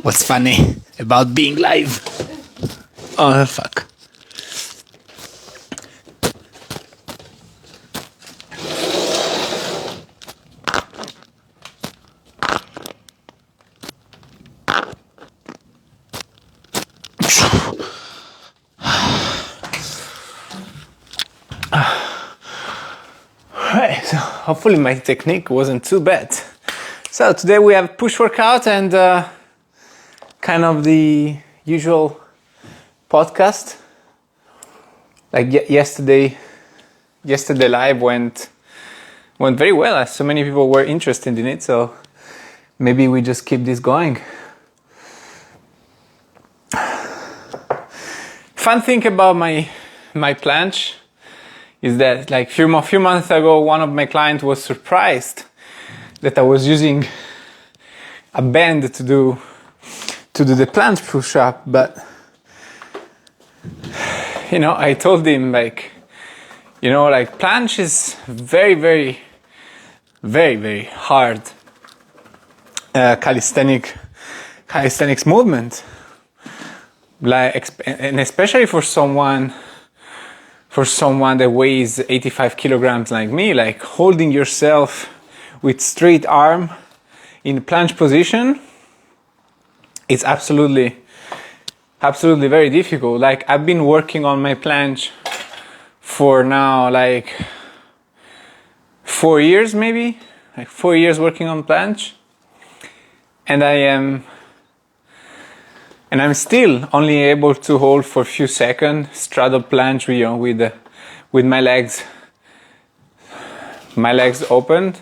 What's funny about being live? Oh, fuck. Right, so hopefully my technique wasn't too bad. So today we have push workout and kind of the usual podcast. Like yesterday live went very well, as so many people were interested in it, so maybe we just keep this going. Fun thing about my planche is that like few months ago, one of my clients was surprised that I was using a band to do the planche push-up, but I told him like planche is very, very, very, very hard calisthenics movement, and especially for someone that weighs 85 kilograms like me, like holding yourself with straight arm in planche position, it's absolutely very difficult. Like I've been working on my planche for now like 4 years, maybe like 4 years working on planche, and I'm still only able to hold for a few seconds straddle planche, with my legs opened.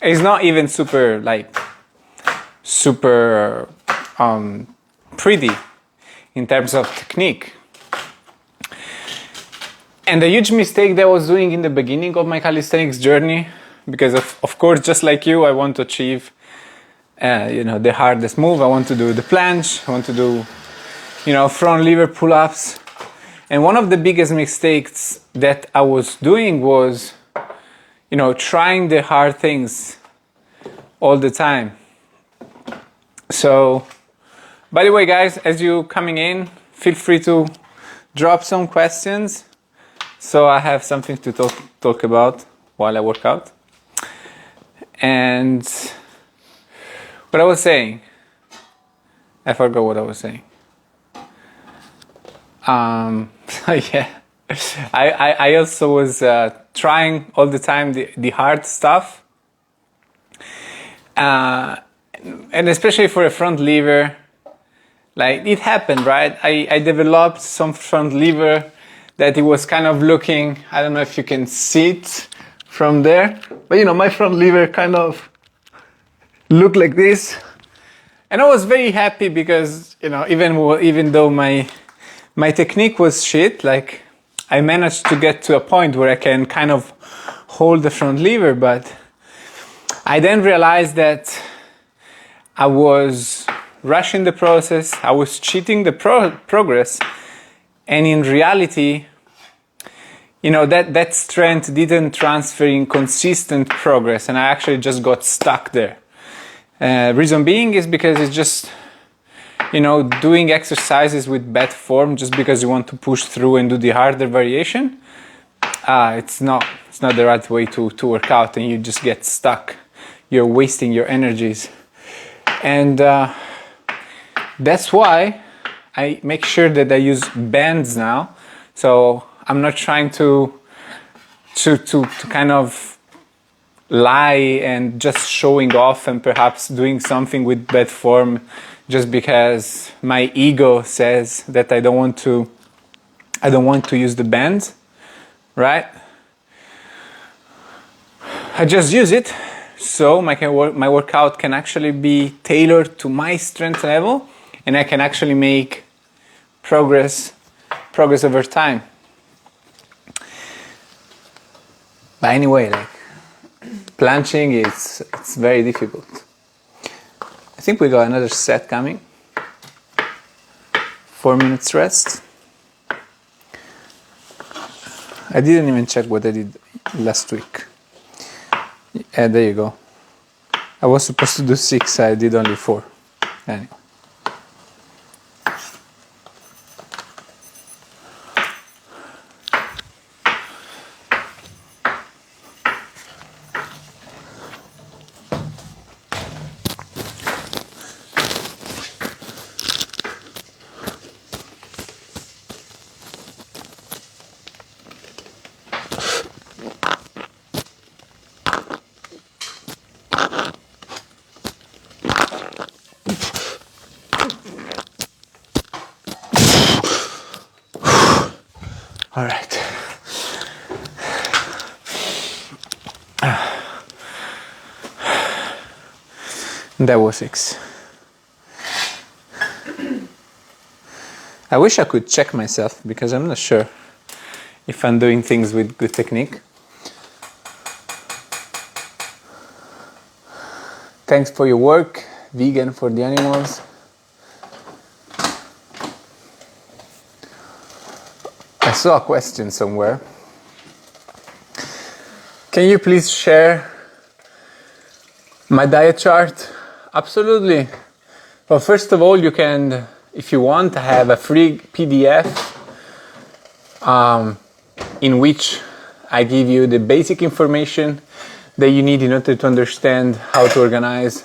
It's not even super pretty in terms of technique. And a huge mistake that I was doing in the beginning of my calisthenics journey, because of course, just like you, I want to achieve the hardest move. I want to do the planche, I want to do front lever pull-ups. And one of the biggest mistakes that I was doing was trying the hard things all the time. So by the way, guys, as you coming in, feel free to drop some questions so I have something to talk about while I work out. And what I was saying, I forgot what I was saying. Yeah, I also was trying all the time the hard stuff, and especially for a front lever, like it happened, right? I developed some front lever that it was kind of looking, I don't know if you can see it from there, but my front lever kind of looked like this, and I was very happy because even though my technique was shit, like I managed to get to a point where I can kind of hold the front lever, but I then realized that I was rushing the process, I was cheating the progress, and in reality, that strength didn't transfer in consistent progress, and I actually just got stuck there. Reason being is because it's just doing exercises with bad form just because you want to push through and do the harder variation. It's not the right way to work out, and you just get stuck. You're wasting your energies, and that's why I make sure that I use bands now. So I'm not trying to kind of lie and just showing off and perhaps doing something with bad form just because my ego says that I don't want to use the bands, right? I just use it so my workout can actually be tailored to my strength level, and I can actually make progress over time. But anyway, like planching, it's very difficult. I think we got another set coming. 4 minutes rest. I didn't even check what I did last week. There you go. I was supposed to do 6, I did only 4. Anyway. All right. That was 6. I wish I could check myself because I'm not sure if I'm doing things with good technique. Thanks for your work, vegan for the animals. I saw a question somewhere. Can you please share my diet chart? Absolutely. Well, first of all, you can, if you want, have a free PDF in which I give you the basic information that you need in order to understand how to organize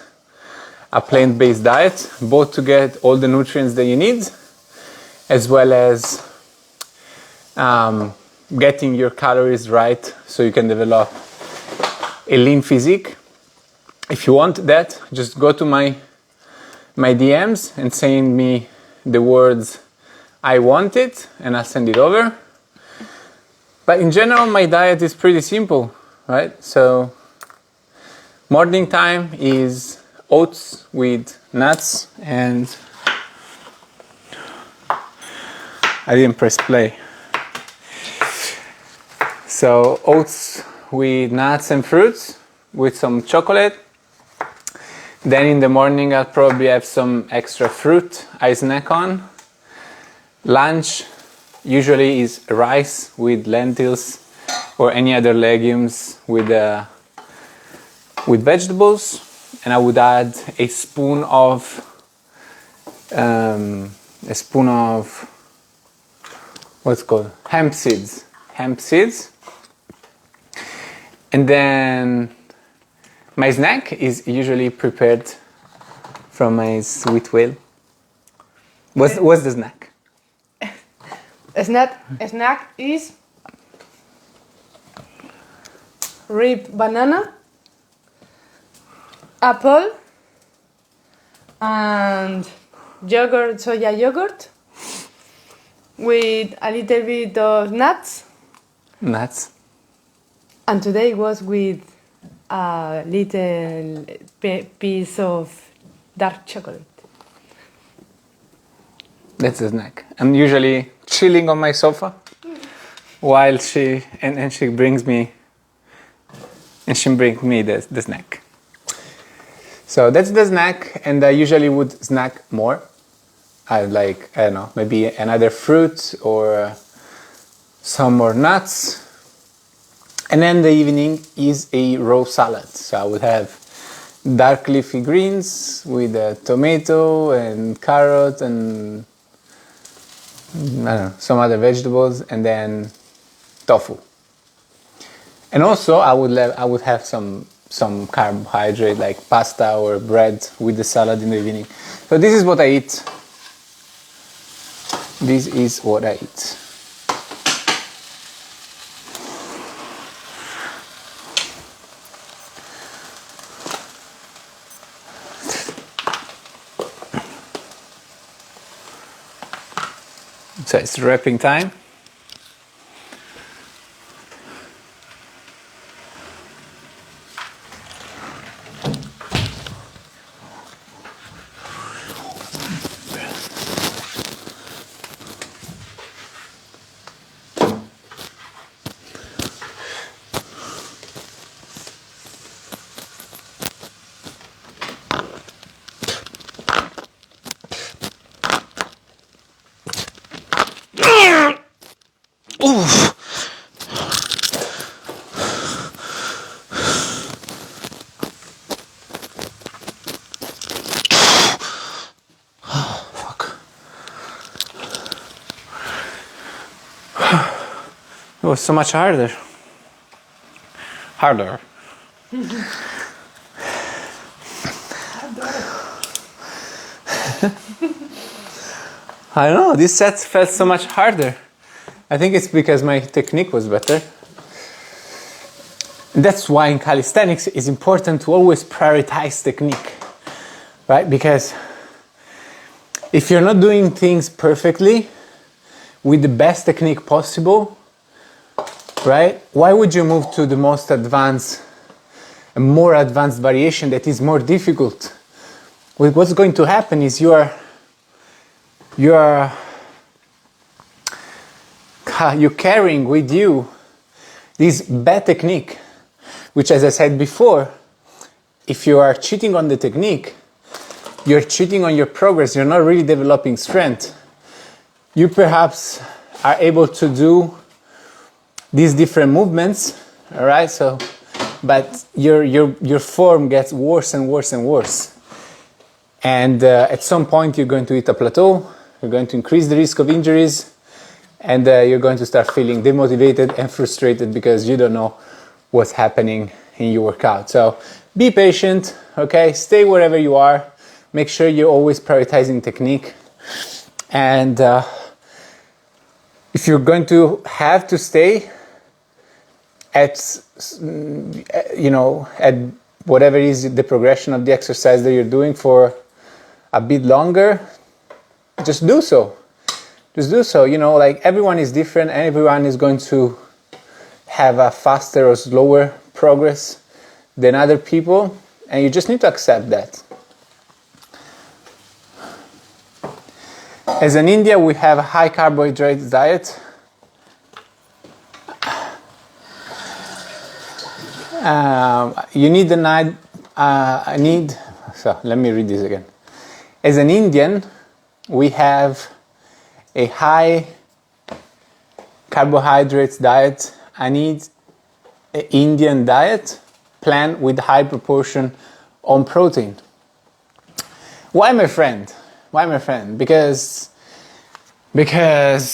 a plant-based diet, both to get all the nutrients that you need, as well as getting your calories right so you can develop a lean physique. If you want that, just go to my DMs and send me the words I want it and I'll send it over. But in general, my diet is pretty simple, right? So morning time is oats with nuts, and I didn't press play. So oats with nuts and fruits with some chocolate. Then in the morning I'll probably have some extra fruit I snack on. Lunch usually is rice with lentils or any other legumes with vegetables, and I would add a spoon of what's called hemp seeds. And then my snack is usually prepared from my sweet whale. What's the snack? A snack is ripe banana, apple, and yogurt, soya yogurt, with a little bit of nuts. And today was with a little piece of dark chocolate. That's a snack. I'm usually chilling on my sofa while she brings me the snack. So that's the snack, and I usually would snack more. I don't know, maybe another fruit or some more nuts. And then the evening is a raw salad. So I would have dark leafy greens with a tomato and carrot and I don't know, some other vegetables, and then tofu. And also I would have some carbohydrate like pasta or bread with the salad in the evening. So this is what I eat. This is what I eat. So it's wrapping time. It was so much harder. Harder. I don't know, this set felt so much harder. I think it's because my technique was better. And that's why in calisthenics it's important to always prioritize technique, right? Because if you're not doing things perfectly with the best technique possible, right? Why would you move to the most advanced, a more advanced variation that is more difficult? Well, what's going to happen is you're carrying with you this bad technique, which, as I said before, if you are cheating on the technique, you're cheating on your progress. You're not really developing strength. You perhaps are able to do these different movements, all right? So, but your form gets worse and worse and worse. And at some point, you're going to hit a plateau. You're going to increase the risk of injuries, and you're going to start feeling demotivated and frustrated because you don't know what's happening in your workout. So be patient, okay? Stay wherever you are. Make sure you're always prioritizing technique. And if you're going to have to stay at, at whatever is the progression of the exercise that you're doing for a bit longer, just do so. Just do so. Like, everyone is different. Everyone is going to have a faster or slower progress than other people, and you just need to accept that. As in India, we have a high carbohydrate diet. You need the night. So let me read this again. As an Indian, we have a high carbohydrates diet. I need an Indian diet plan with high proportion on protein. Why, my friend? Why, my friend? Because the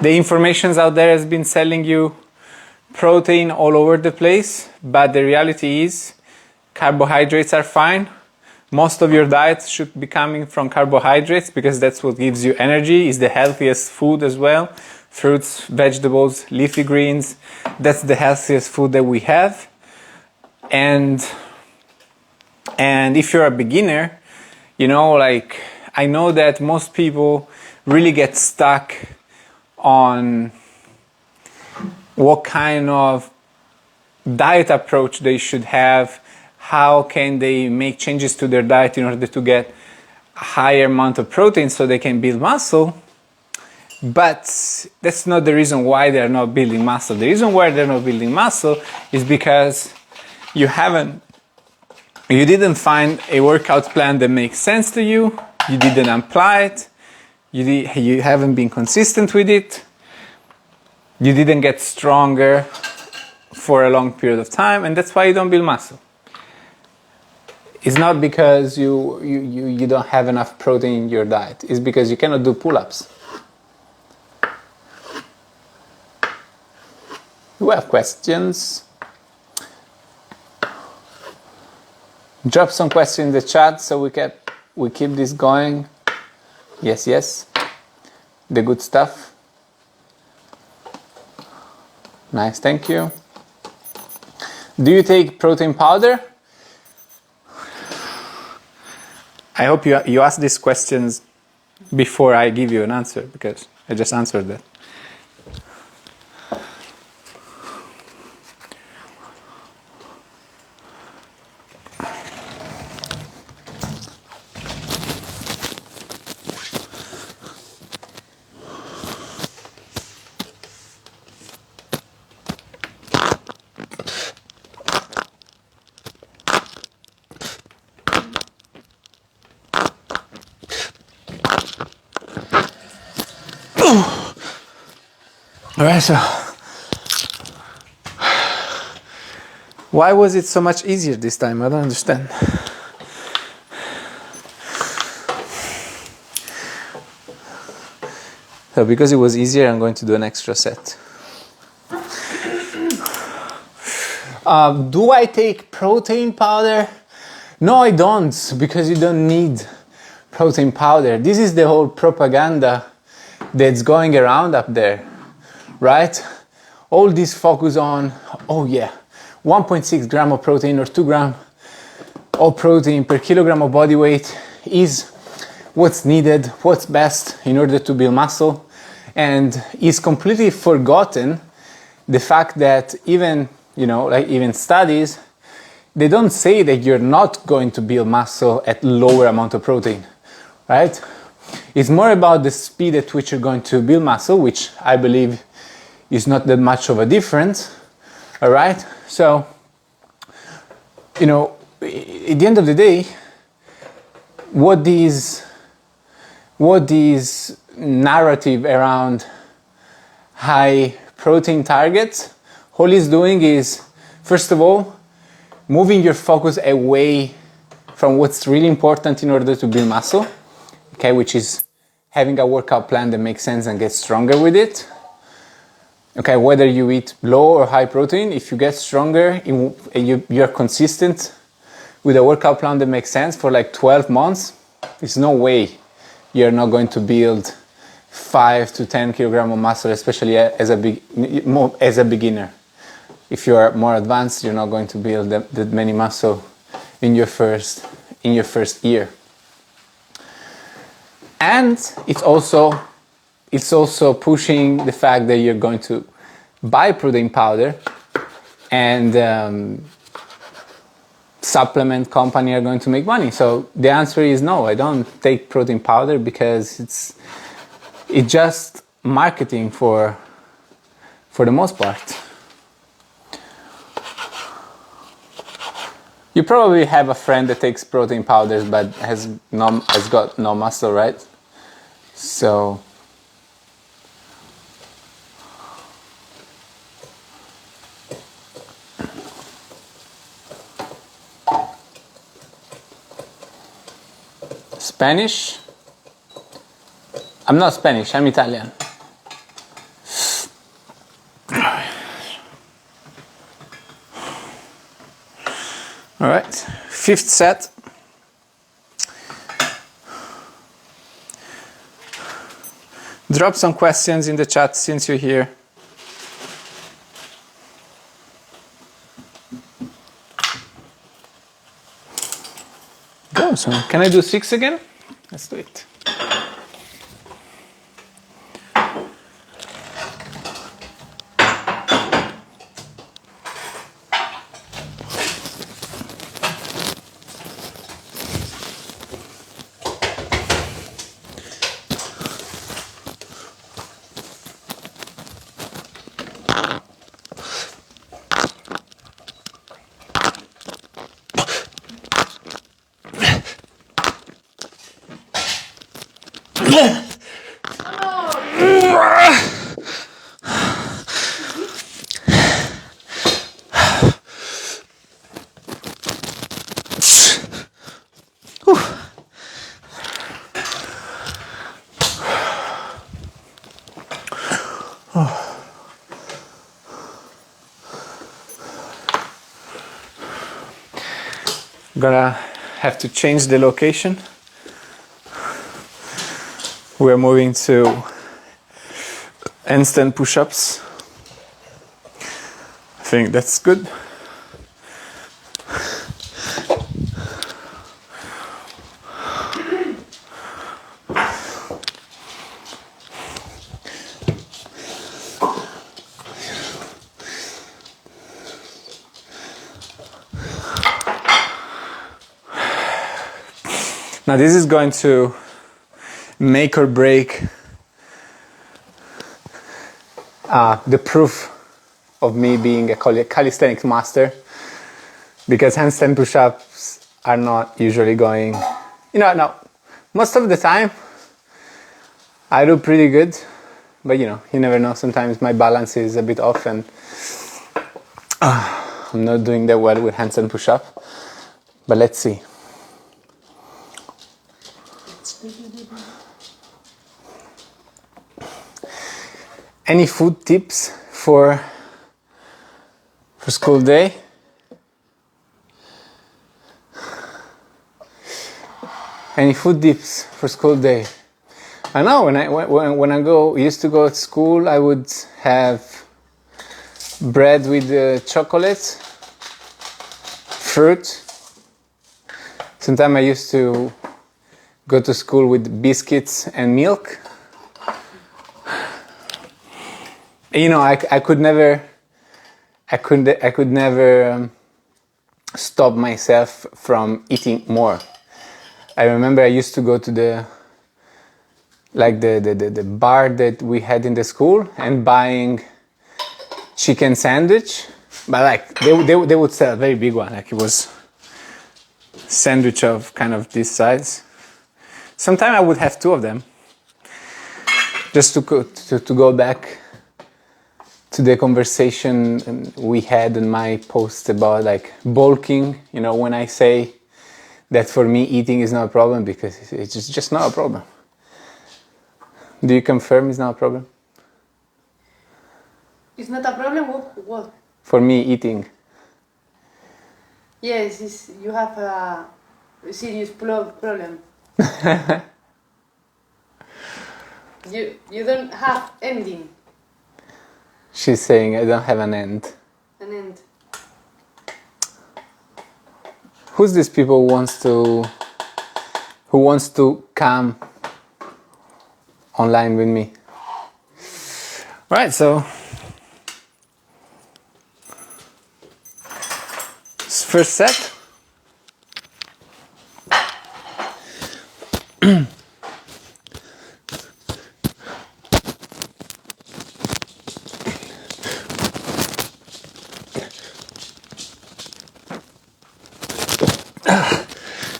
information's out there has been selling you protein all over the place, but the reality is carbohydrates are fine. Most of your diet should be coming from carbohydrates because that's what gives you energy, is the healthiest food as well. Fruits, vegetables, leafy greens, that's the healthiest food that we have. And if you're a beginner, I know that most people really get stuck on what kind of diet approach they should have. How can they make changes to their diet in order to get a higher amount of protein so they can build muscle? But that's not the reason why they're not building muscle. The reason why they're not building muscle is because you didn't find a workout plan that makes sense to you. You didn't apply it. You haven't been consistent with it. You didn't get stronger for a long period of time, and that's why you don't build muscle. It's not because you don't have enough protein in your diet. It's because you cannot do pull-ups. You have questions? Drop some questions in the chat so we keep this going. Yes. The good stuff. Nice, thank you. Do you take protein powder? I hope you ask these questions before I give you an answer, because I just answered that. Alright, so why was it so much easier this time? I don't understand. So because it was easier, I'm going to do an extra set. Do I take protein powder? No, I don't, because you don't need protein powder. This is the whole propaganda that's going around up there, right? All this focus on, oh yeah, 1.6 gram of protein or 2 gram of protein per kilogram of body weight is what's needed, what's best in order to build muscle, and is completely forgotten the fact that even, you know, like even studies, they don't say that you're not going to build muscle at lower amount of protein, right? It's more about the speed at which you're going to build muscle, which I believe is not that much of a difference, all right? So, you know, at the end of the day, what this narrative around high protein targets, all it's doing is, first of all, moving your focus away from what's really important in order to build muscle, okay, which is having a workout plan that makes sense and get stronger with it. Okay, whether you eat low or high protein, if you get stronger and you're consistent with a workout plan that makes sense for like 12 months, there's no way you're not going to build 5 to 10 kilogram of muscle, especially as a beginner. If you are more advanced, you're not going to build that many muscle in your first year. And it's also pushing the fact that you're going to buy protein powder, and supplement company are going to make money. So the answer is no, I don't take protein powder because it's just marketing for the most part. You probably have a friend that takes protein powders but has got no muscle, right? So Spanish? I'm not Spanish, I'm Italian. All right, 5th set. Drop some questions in the chat since you're here. Go, so can I do 6 again? Let's do it. Gonna have to change the location. We're moving to handstand push-ups. I think that's good. Now this is going to make or break the proof of me being a calisthenics master, because handstand push-ups are not usually going, no, most of the time I do pretty good, but you never know, sometimes my balance is a bit off and I'm not doing that well with handstand push-up, but let's see. Any food tips for school day? Any food tips for school day? I know when I used to go to school, I would have bread with chocolate, fruit. Sometimes I used to go to school with biscuits and milk. You know, I could never stop myself from eating more. I remember I used to go to the bar that we had in the school and buying chicken sandwich, but like they would sell a very big one, like it was sandwich of kind of this size. Sometimes I would have 2 of them, just to go back to the conversation we had in my post about like bulking. You know, when I say that for me eating is not a problem, because it's just not a problem. Do you confirm it's not a problem? It's not a problem? What? For me eating. Yes, you have a serious problem. You don't have ending. She's saying I don't have an end. An end. Who's these people who wants to come online with me? Right, so first set.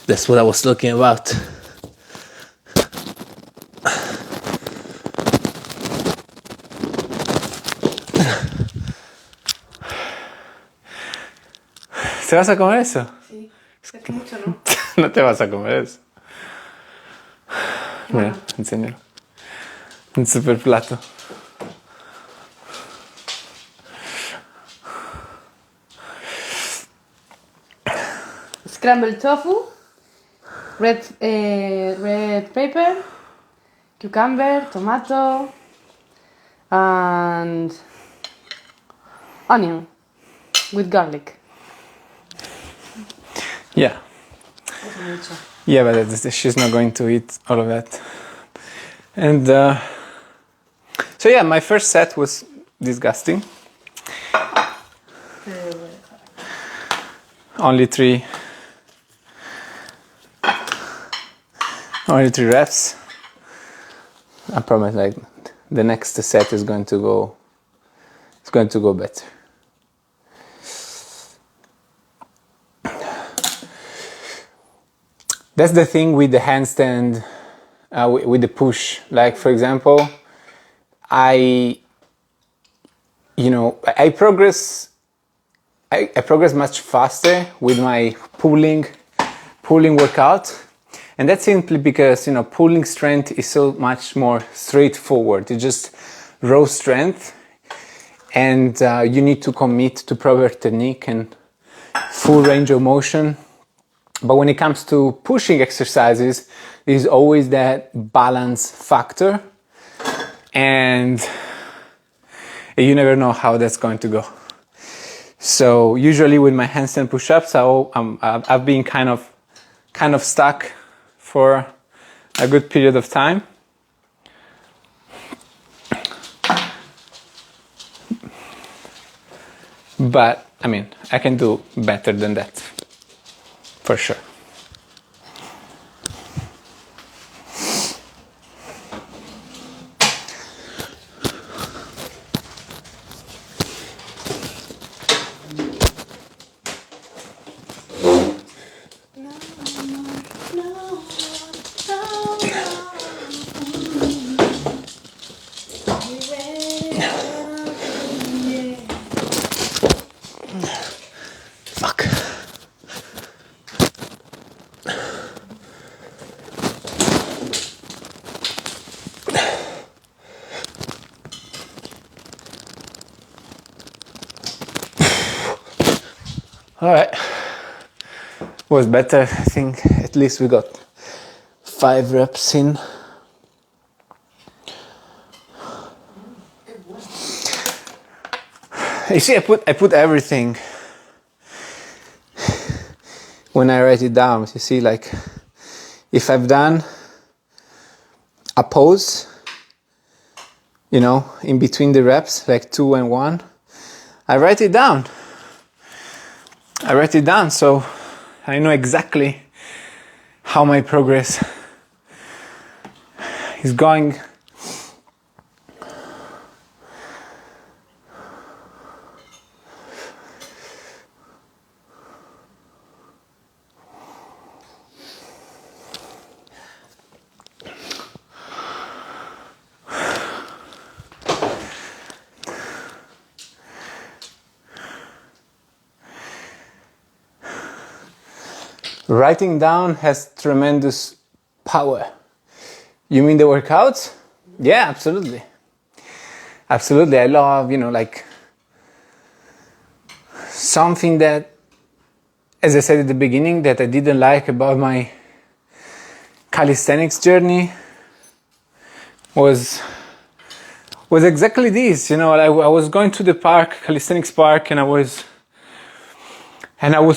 That's what I was talking about. ¿Te vas a comer eso? Sí, es que mucho, ¿no? No te vas a comer eso. Mira, enséñalo. Un super plato. Scrambled tofu, red pepper, cucumber, tomato, and onion with garlic. Yeah. Yeah, but she's not going to eat all of that. And so yeah, my first set was disgusting. Only three reps. I promise, like the next set is going to go. It's going to go better. That's the thing with the handstand, with the push. Like for example, I progress much faster with my pulling workout, and that's simply because pulling strength is so much more straightforward. It's just raw strength, and you need to commit to proper technique and full range of motion. But when it comes to pushing exercises, there's always that balance factor, and you never know how that's going to go. So usually with my handstand push-ups, I've been kind of stuck for a good period of time. But I mean, I can do better than that, for sure. Fuck. All right, was better. I think at least we got 5 reps in. You see, I put everything when I write it down. You see, like if I've done a pose, you know, in between the reps, like 2 and 1, I write it down. So I know exactly how my progress is going. Writing down has tremendous power. You mean the workouts? Yeah, absolutely. Absolutely. I love, you know, like something that, as I said at the beginning, that I didn't like about my calisthenics journey was exactly this. You know, I was going to the park, calisthenics park, and I was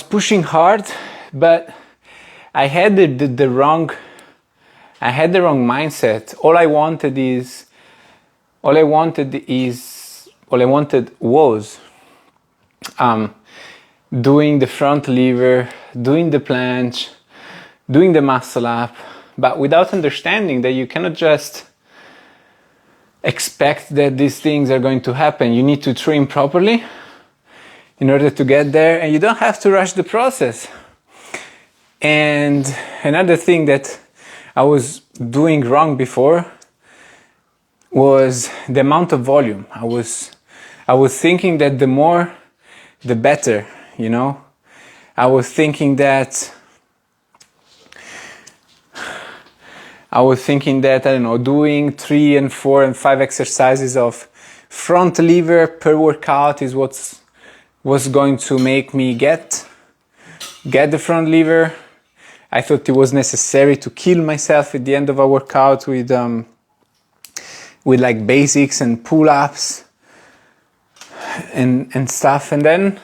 pushing hard, but I had the wrong mindset. All I wanted was doing the front lever, doing the planche, doing the muscle up, but without understanding that you cannot just expect that these things are going to happen. You need to train properly in order to get there, and you don't have to rush the process. And another thing that I was doing wrong before was the amount of volume. I was thinking that the more, the better, you know. I was thinking that, I don't know, doing 3 and 4 and 5 exercises of front lever per workout is what's going to make me get the front lever. I thought it was necessary to kill myself at the end of a workout with like basics and pull-ups and stuff. And then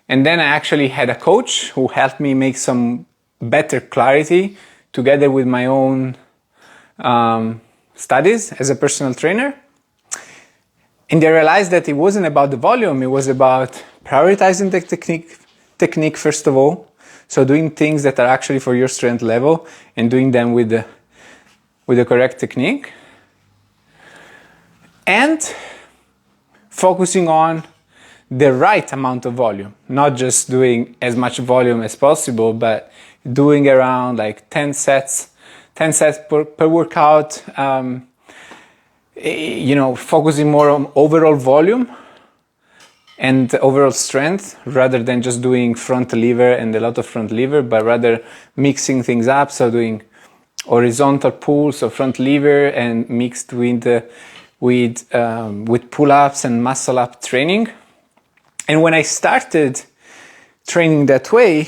I actually had a coach who helped me make some better clarity together with my own studies as a personal trainer. And I realized that it wasn't about the volume, it was about prioritizing the technique first of all. So doing things that are actually for your strength level and doing them with the correct technique. And focusing on the right amount of volume, not just doing as much volume as possible, but doing around like 10 sets per workout, you know, focusing more on overall volume and overall strength rather than just doing front lever and a lot of front lever, but rather mixing things up. So doing horizontal pulls or front lever and mixed with pull-ups and muscle up training. And when I started training that way,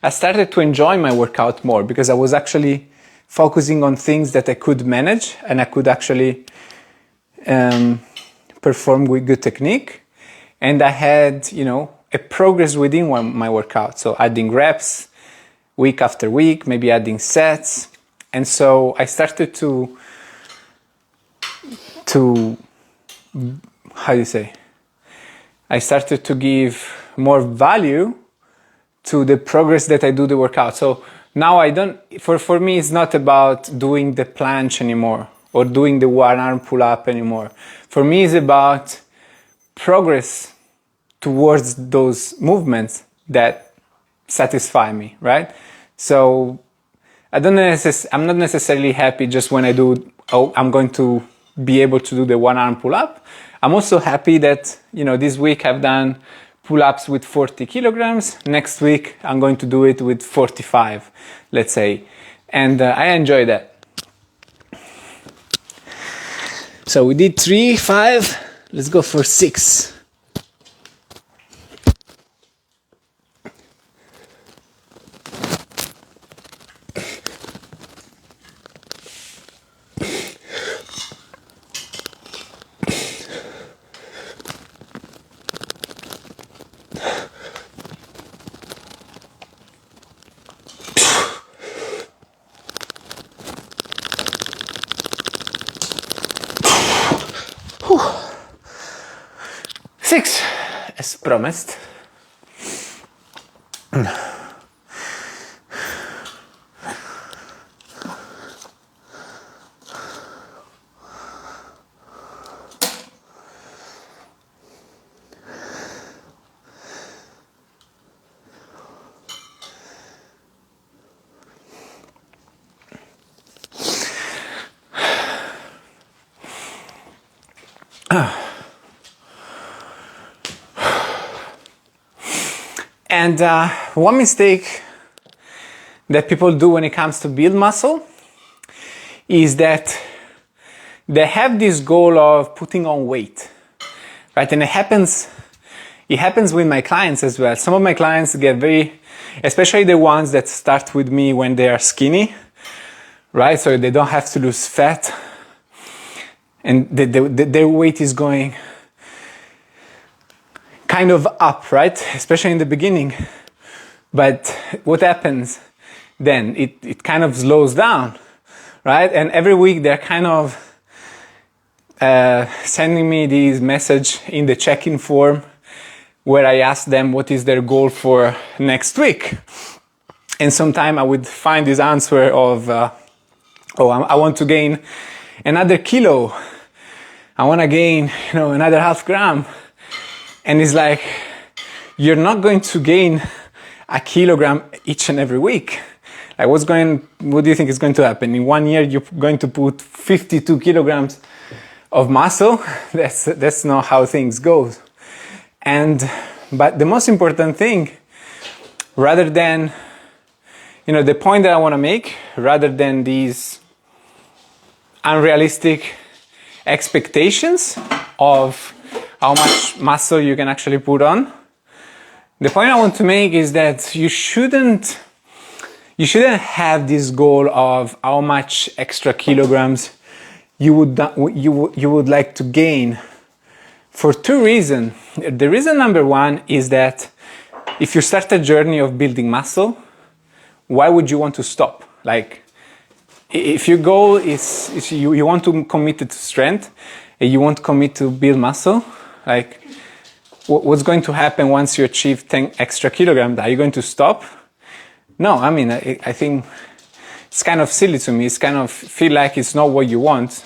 I started to enjoy my workout more because I was actually focusing on things that I could manage and I could actually perform with good technique. And I had, you know, a progress within my workout. So adding reps week after week, maybe adding sets. And so I started to how do you say? I started to give more value to the progress that I do the workout. So now I don't, for me, it's not about doing the planche anymore or doing the one arm pull up anymore. For me, it's about progress towards those movements that satisfy me, right? So I'm not necessarily happy just when I do, I'm going to be able to do the one arm pull up. I'm also happy that, you know, this week I've done pull-ups with 40 kilograms. Next week I'm going to do it with 45, let's say. And I enjoy that. So we did 3, 5, let's go for 6. 6, as promised. And one mistake that people do when it comes to build muscle is that they have this goal of putting on weight, right? And it happens with my clients as well. Some of my clients get especially the ones that start with me when they are skinny, right? So they don't have to lose fat, and their weight is going kind of up, right? Especially in the beginning. But what happens then? It kind of slows down, right? And every week they're kind of sending me this message in the check-in form where I ask them what is their goal for next week. And sometime I would find this answer of, I want to gain another kilo. I want to gain, another half gram. And it's like, you're not going to gain a kilogram each and every week. Like what do you think is going to happen? In 1 year, you're going to put 52 kilograms of muscle. That's not how things go. But the most important thing, rather than, the point that I want to make, rather than these unrealistic expectations of how much muscle you can actually put on. The point I want to make is that you shouldn't have this goal of how much extra kilograms you would like to gain, for two reasons. The reason number one is that if you start a journey of building muscle, why would you want to stop? Like, if your goal is you want to commit to strength and you want to commit to build muscle, like, what's going to happen once you achieve 10 extra kilograms? Are you going to stop? No, I mean, I think it's kind of silly to me. It's kind of feel like it's not what you want,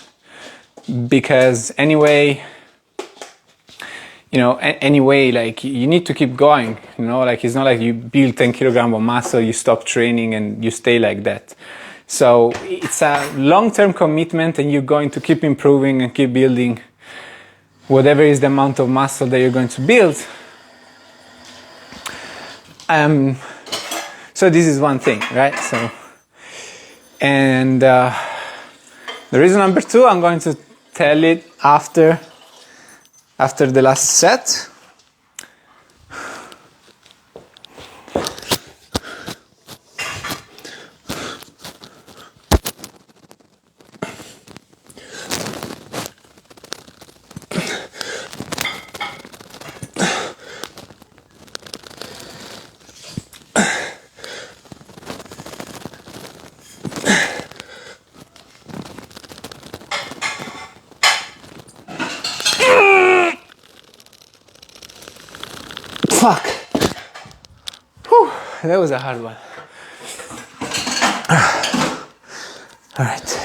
because anyway, like you need to keep going, like it's not like you build 10 kilograms of muscle, you stop training and you stay like that. So it's a long-term commitment and you're going to keep improving and keep building whatever is the amount of muscle that you're going to build. So this is one thing, right? So, and the reason number two, I'm going to tell it after the last set. Fuck. Whew, that was a hard one. All right.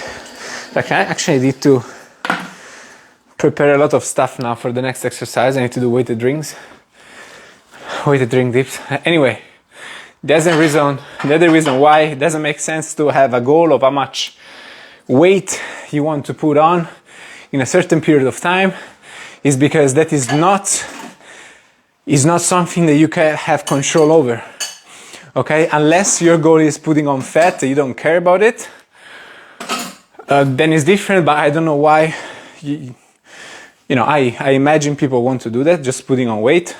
Like I actually need to prepare a lot of stuff now for the next exercise. I need to do weighted rings, weighted ring dips. Anyway, the other reason why it doesn't make sense to have a goal of how much weight you want to put on in a certain period of time is because that is not something that you can have control over. Okay, unless your goal is putting on fat, you don't care about it, then it's different. But I don't know why. I imagine people want to do that, just putting on weight.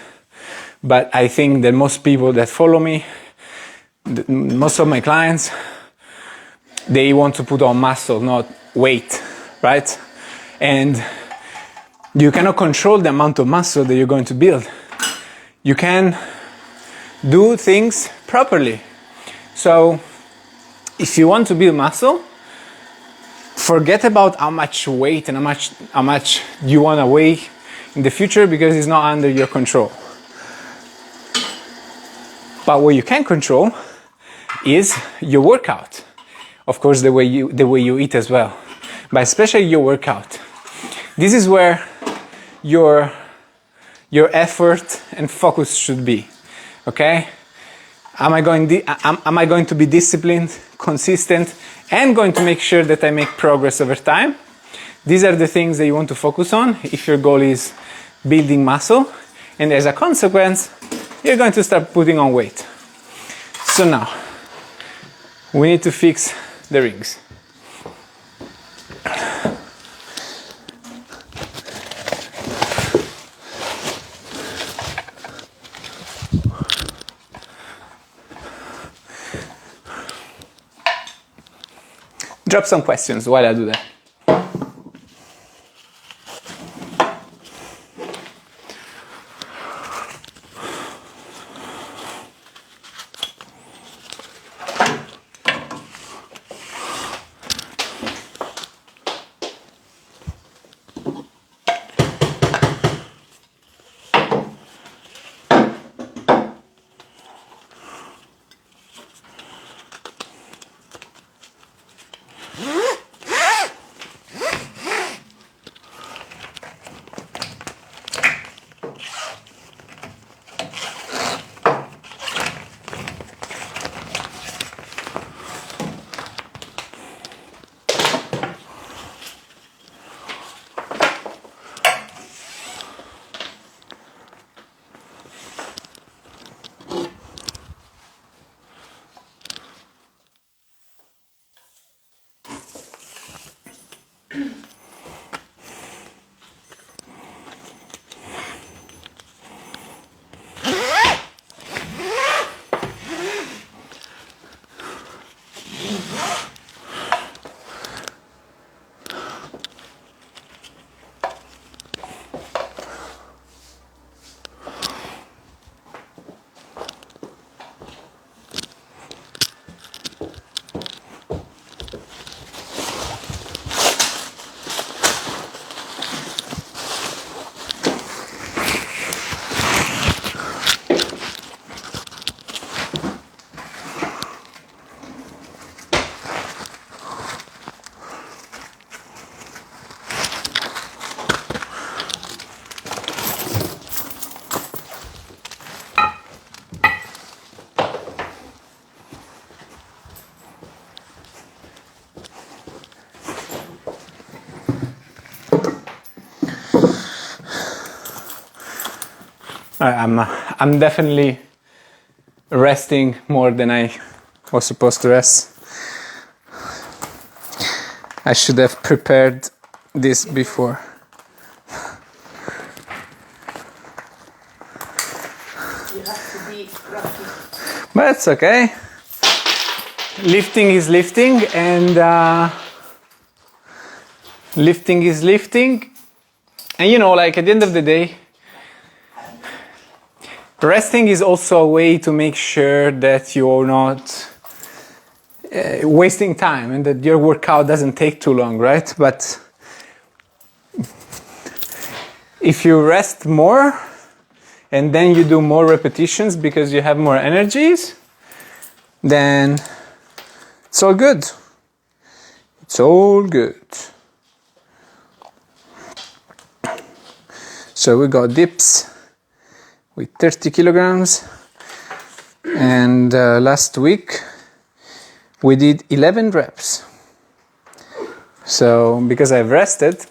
But I think that most people that follow me, most of my clients, they want to put on muscle, not weight, right? And you cannot control the amount of muscle that you're going to build. You can do things properly. So if you want to build muscle, forget about how much weight and how much you want to weigh in the future because it's not under your control. But what you can control is your workout. Of course, the way you eat as well, but especially your workout. This is where your effort and focus should be. Okay? Am I going to be disciplined, consistent, and going to make sure that I make progress over time? These are the things that you want to focus on if your goal is building muscle, and as a consequence, you're going to start putting on weight. So now, we need to fix the rings. Drop some questions while I do that. I'm definitely resting more than I was supposed to rest. I should have prepared this before. You have to be rocky. But it's okay. Lifting is lifting, and lifting is lifting. And you know, like at the end of the day, resting is also a way to make sure that you're not wasting time and that your workout doesn't take too long, right? But if you rest more and then you do more repetitions because you have more energies, then it's all good. It's all good. So we got dips with 30 kilograms, and last week we did 11 reps. So because I've rested,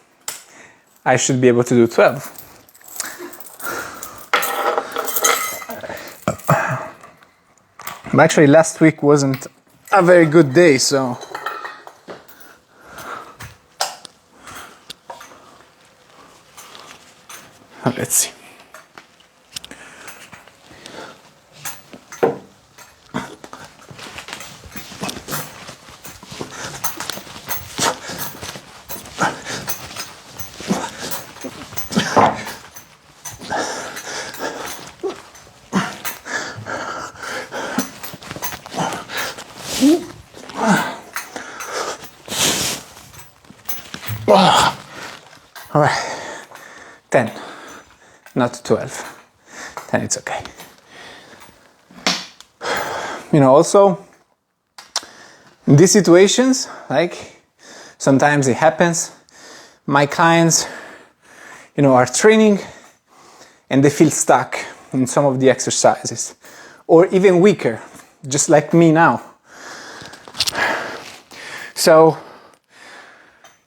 I should be able to do 12. But actually last week wasn't a very good day, so let's see. All right, 10. not 12, then it's okay. You know, also, in these situations, like sometimes it happens, my clients, you know, are training and they feel stuck in some of the exercises, or even weaker, just like me now. So,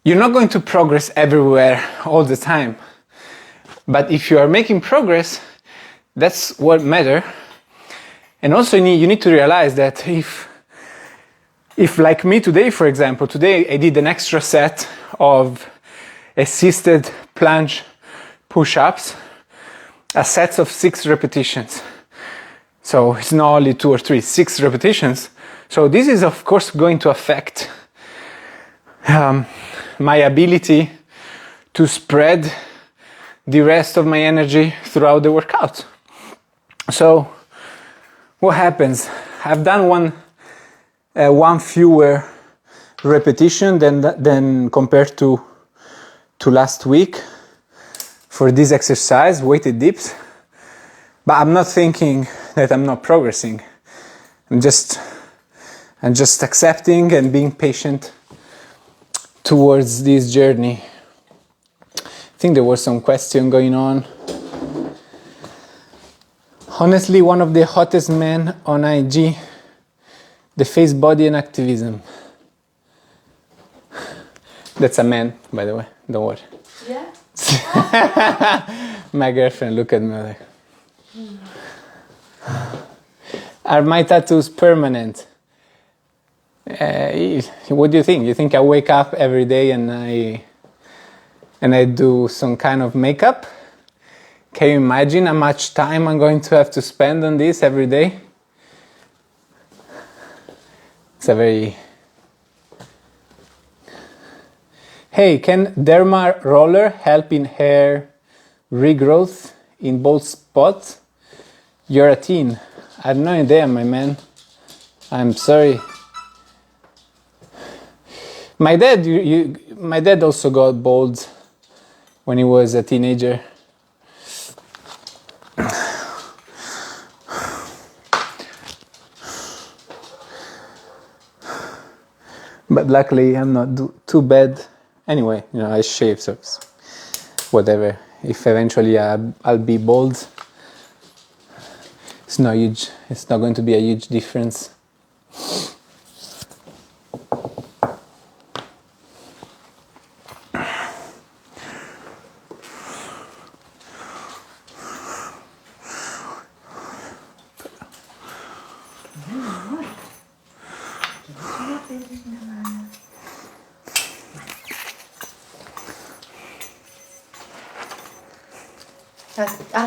you're not going to progress everywhere all the time. But if you are making progress, that's what matters. And also you need to realize that if like me today, for example, today I did an extra set of assisted planche push-ups, a set of 6 repetitions. So it's not only 2 or 3, 6 repetitions. So this is of course going to affect my ability to spread the rest of my energy throughout the workout. So what happens? I've done one fewer repetition than compared to last week for this exercise, weighted dips. But I'm not thinking that I'm not progressing. I'm just accepting and being patient towards this journey. I think there was some question going on. Honestly, one of the hottest men on IG, the face, body and activism. That's a man, by the way, don't worry. Yeah? My girlfriend look at me like, are my tattoos permanent? What do you think? You think I wake up every day and I do some kind of makeup? Can you imagine how much time I'm going to have to spend on this every day? It's a very... Hey, can derma roller help in hair regrowth in both spots? You're a teen. I have no idea, my man. I'm sorry. My dad also got bald when he was a teenager. But luckily I'm not too bad. Anyway, you know, I shave, so it's whatever. If eventually I'll be bald, it's not huge. It's not going to be a huge difference.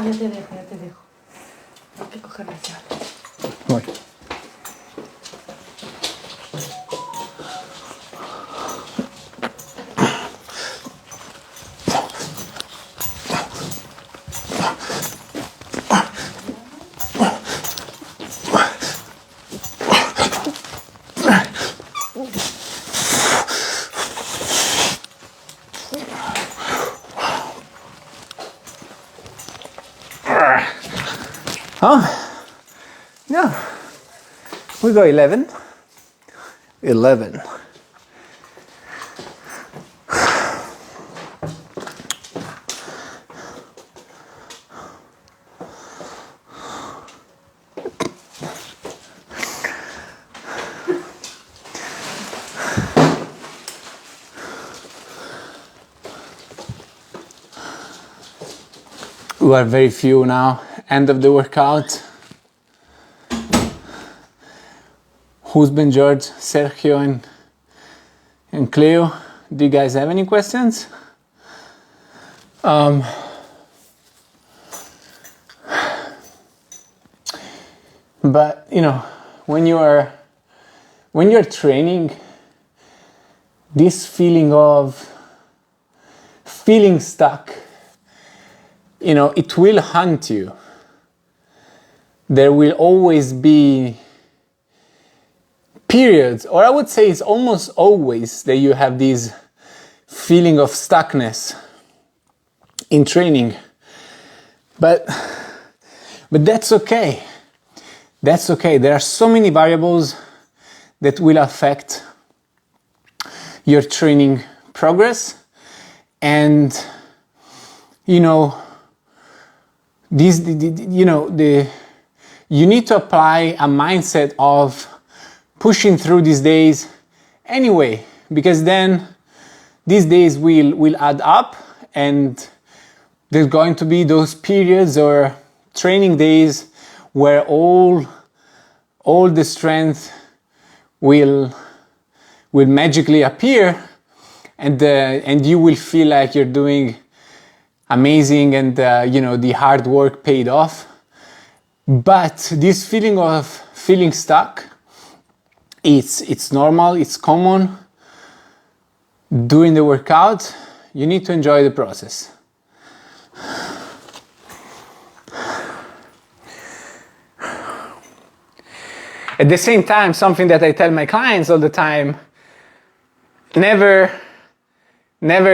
Yo te dejo. Hay que coger la llave. Voy. Oh, no, we got 11. 11. We are very few now. End of the workout. Who's been George, Sergio, and Cleo? Do you guys have any questions? But you know, when you're training, this feeling of feeling stuck, you know, it will haunt you. There will always be periods, or I would say it's almost always that you have this feeling of stuckness in training. But that's okay. That's okay. There are so many variables that will affect your training progress, and you know, you need to apply a mindset of pushing through these days anyway, because then these days will add up, and there's going to be those periods or training days where all the strength will magically appear, and you will feel like you're doing amazing, and the hard work paid off. But this feeling of feeling stuck, it's normal, it's common. During the workout, you need to enjoy the process. At the same time, something that I tell my clients all the time, never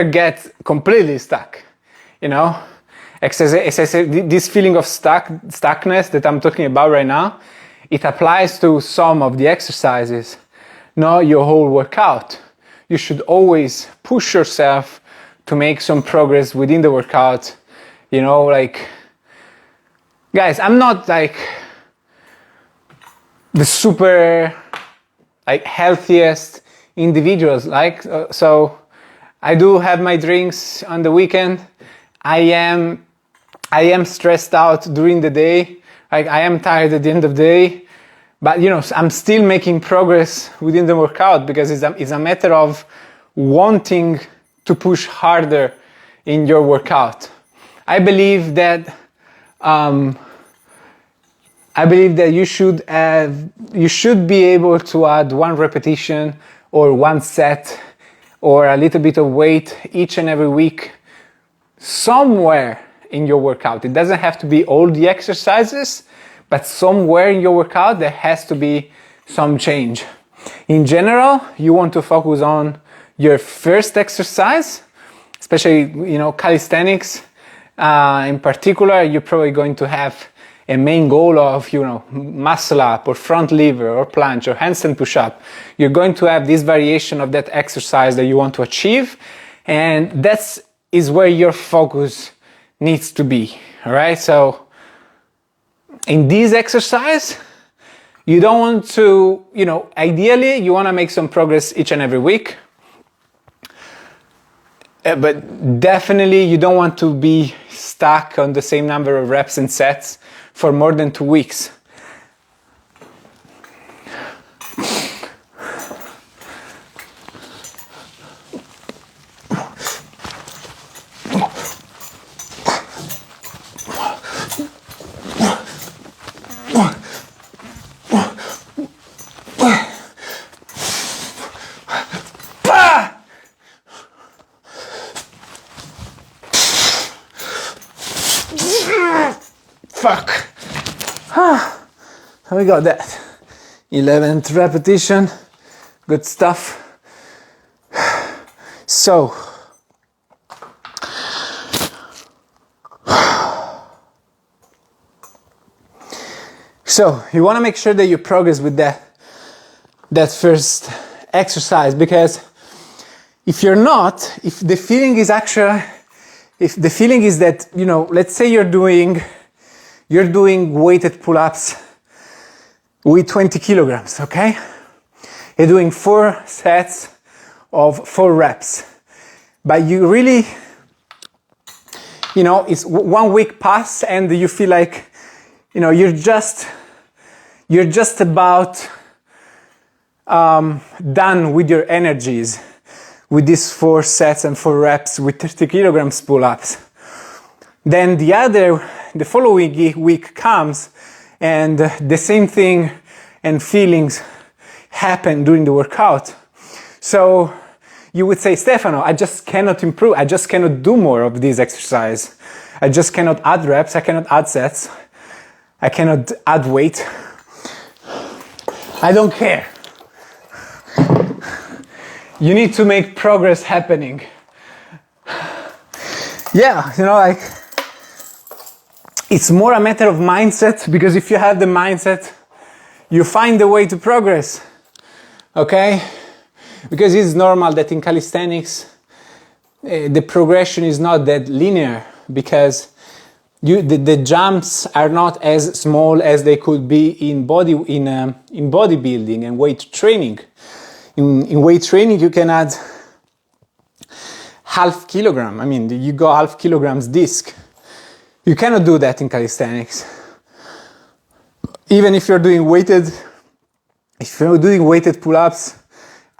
get completely stuck, As I said, this feeling of stuckness that I'm talking about right now, it applies to some of the exercises, not your whole workout. You should always push yourself to make some progress within the workout. Guys, I'm not like the super healthiest individuals, so I do have my drinks on the weekend. I am stressed out during the day. I am tired at the end of the day, but I'm still making progress within the workout, because it's a matter of wanting to push harder in your workout. I believe that you should be able to add one repetition or one set or a little bit of weight each and every week somewhere in your workout. It doesn't have to be all the exercises, but somewhere in your workout there has to be some change. In general, you want to focus on your first exercise, especially calisthenics. In particular, you're probably going to have a main goal of muscle up or front lever or planche or handstand push-up. You're going to have this variation of that exercise that you want to achieve, and that is where your focus needs to be. All right, so in this exercise, you don't want to, ideally you want to make some progress each and every week, but definitely you don't want to be stuck on the same number of reps and sets for more than 2 weeks. Fuck. We got that. 11th repetition. Good stuff. So, you want to make sure that you progress with that first exercise, because if you're not, if the feeling is that, let's say you're doing weighted pull-ups with 20 kilograms, okay? You're doing 4 sets of 4 reps, but you really, it's 1 week pass and you feel like, you're just about done with your energies with these 4 sets and 4 reps with 30 kilograms pull-ups. Then the following week comes and the same thing and feelings happen during the workout. So you would say, Stefano, I just cannot improve. I just cannot do more of this exercise. I just cannot add reps. I cannot add sets. I cannot add weight. I don't care. You need to make progress happening. Yeah, it's more a matter of mindset, because if you have the mindset, you find the way to progress. Okay? Because it's normal that in calisthenics, the progression is not that linear, because the jumps are not as small as they could be in bodybuilding and weight training. In weight training, you can add half kilogram. I mean, you go half kilograms disc. You cannot do that in calisthenics. Even if you're doing weighted pull-ups,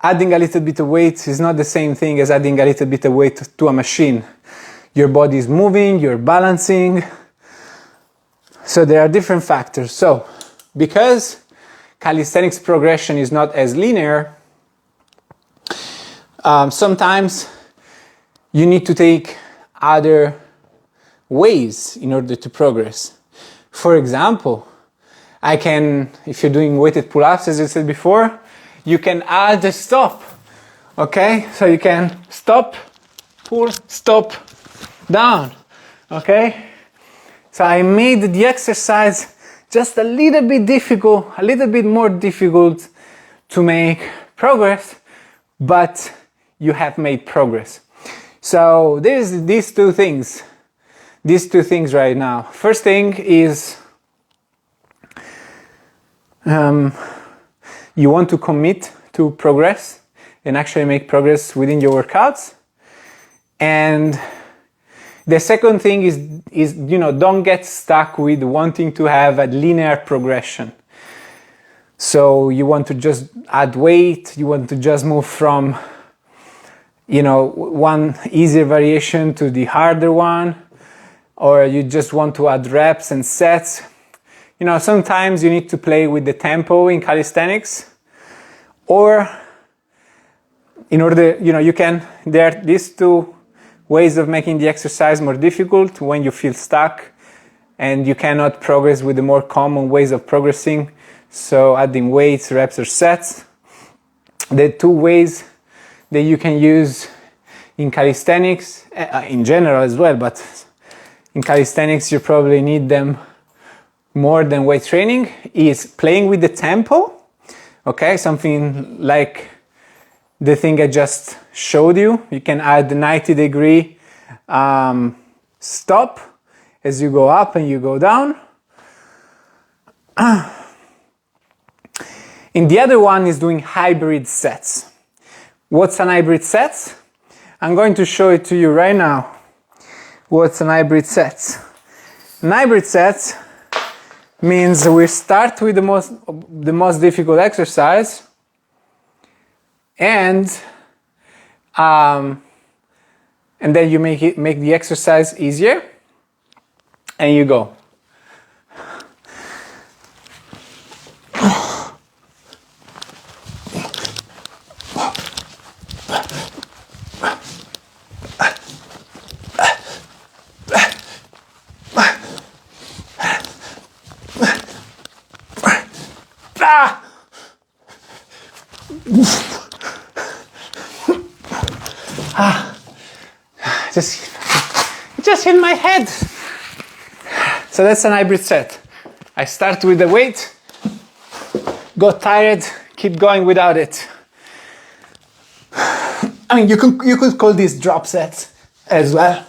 adding a little bit of weight is not the same thing as adding a little bit of weight to a machine. Your body is moving, you're balancing. So there are different factors. So because calisthenics progression is not as linear, sometimes you need to take other ways in order to progress. For example, if you're doing weighted pull-ups, as I said before, you can add a stop. Okay? So you can stop, pull, stop, down. Okay? So I made the exercise just a little bit more difficult to make progress, but you have made progress. So there's these two things right now. First thing is you want to commit to progress and actually make progress within your workouts. And the second thing is don't get stuck with wanting to have a linear progression. So you want to just add weight, you want to just move from one easier variation to the harder one, or you just want to add reps and sets. Sometimes you need to play with the tempo in calisthenics, or there are these two ways of making the exercise more difficult when you feel stuck and you cannot progress with the more common ways of progressing. So adding weights, reps, or sets. The two ways that you can use in calisthenics, in general as well, but in calisthenics you probably need them more than weight training, is playing with the tempo. Okay, something like the thing I just showed you. You can add the 90-degree stop as you go up and you go down. And the other one is doing hybrid sets. What's an hybrid set? I'm going to show it to you right now. What's an hybrid set? An hybrid set means we start with the most difficult exercise, and then you make the exercise easier, and you go. Just hit my head. So that's an hybrid set. I start with the weight, got tired, keep going without it. I mean, you could call these drop sets as well.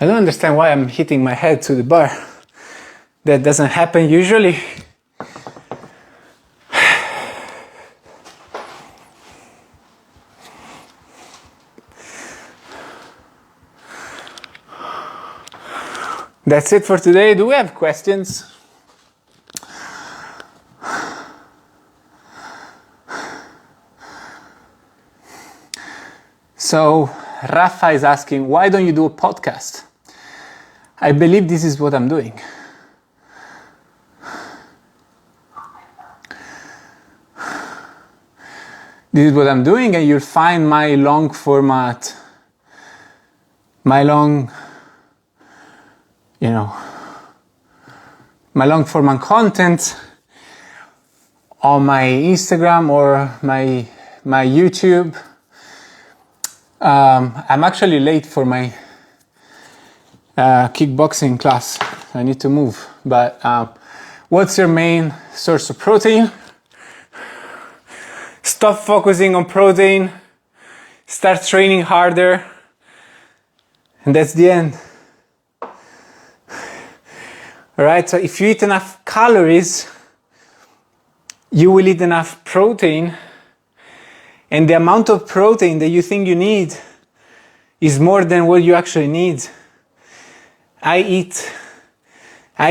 I don't understand why I'm hitting my head to the bar. That doesn't happen usually. That's it for today. Do we have questions? So Rafa is asking, why don't you do a podcast? I believe this is what I'm doing. This is what I'm doing, and you'll find my long format content on my Instagram or my YouTube. I'm actually late for my kickboxing class. I need to move. But what's your main source of protein? Stop focusing on protein. Start training harder. And that's the end. Alright, so if you eat enough calories, you will eat enough protein, and the amount of protein that you think you need is more than what you actually need. I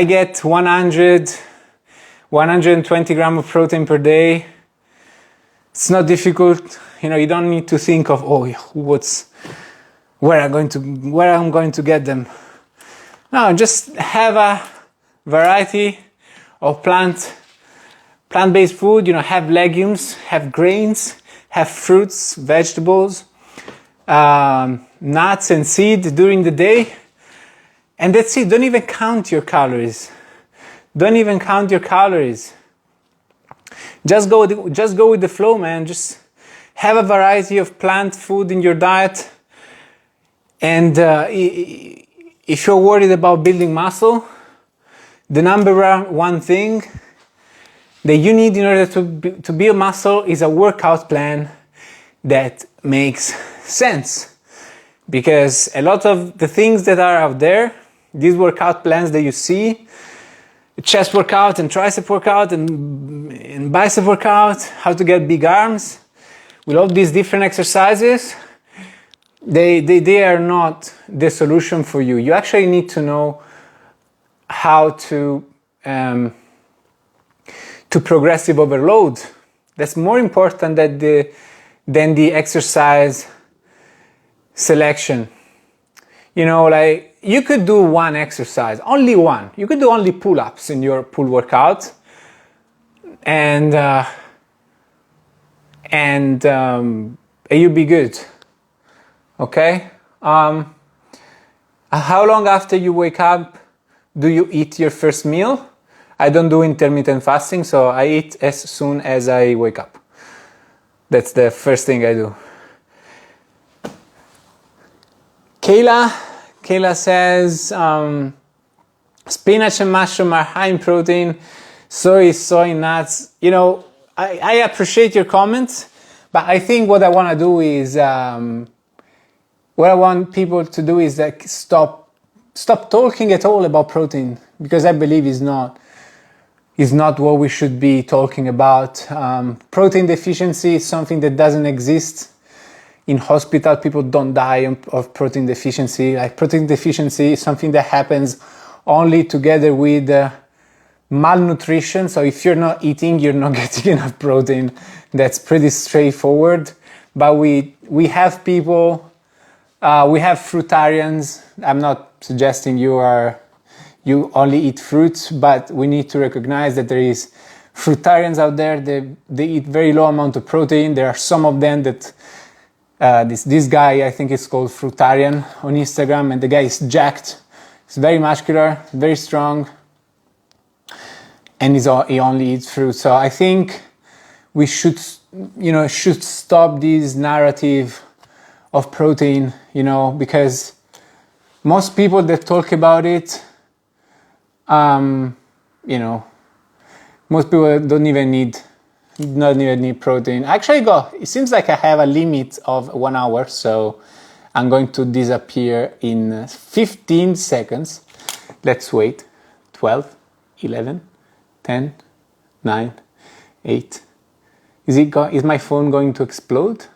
get 120 grams of protein per day. It's not difficult, you don't need to think of, where I'm going to get them. No, just have a variety of plant-based food, have legumes, have grains, have fruits, vegetables, nuts and seeds during the day. And that's it. Don't even count your calories. Don't even count your calories. Just go with the flow, man. Just have a variety of plant food in your diet. And if you're worried about building muscle, the number one thing that you need in order to build muscle is a workout plan that makes sense. Because a lot of the things that are out there, these workout plans that you see, chest workout and tricep workout and bicep workout, how to get big arms, with all these different exercises, they are not the solution for you. You actually need to know how to progressive overload. That's more important than the exercise selection. Like you could do one exercise, only one. You could do only pull-ups in your pull workout, and you'll be good. Okay. How long after you wake up do you eat your first meal? I don't do intermittent fasting, so I eat as soon as I wake up. That's the first thing I do. Kayla says, spinach and mushroom are high in protein, soy nuts. I appreciate your comments, but I think what I want to do is, what I want people to do is like stop talking at all about protein, because I believe is not what we should be talking about. Protein deficiency is something that doesn't exist. In hospital, people don't die of protein deficiency. Like protein deficiency is something that happens only together with malnutrition. So if you're not eating, you're not getting enough protein. That's pretty straightforward. But we have people, we have fruitarians. I'm not suggesting you only eat fruits, but we need to recognize that there is fruitarians out there. They eat very low amount of protein. There are some of them that this guy, I think it's called Fruitarian on Instagram, and the guy is jacked. He's very muscular, very strong, and he only eats fruit. So I think we should stop this narrative of protein, because most people that talk about it, most people don't even need protein. Actually, it seems like I have a limit of 1 hour, so I'm going to disappear in 15 seconds. Let's wait. 12, 11, 10, 9, 8. Is my phone going to explode?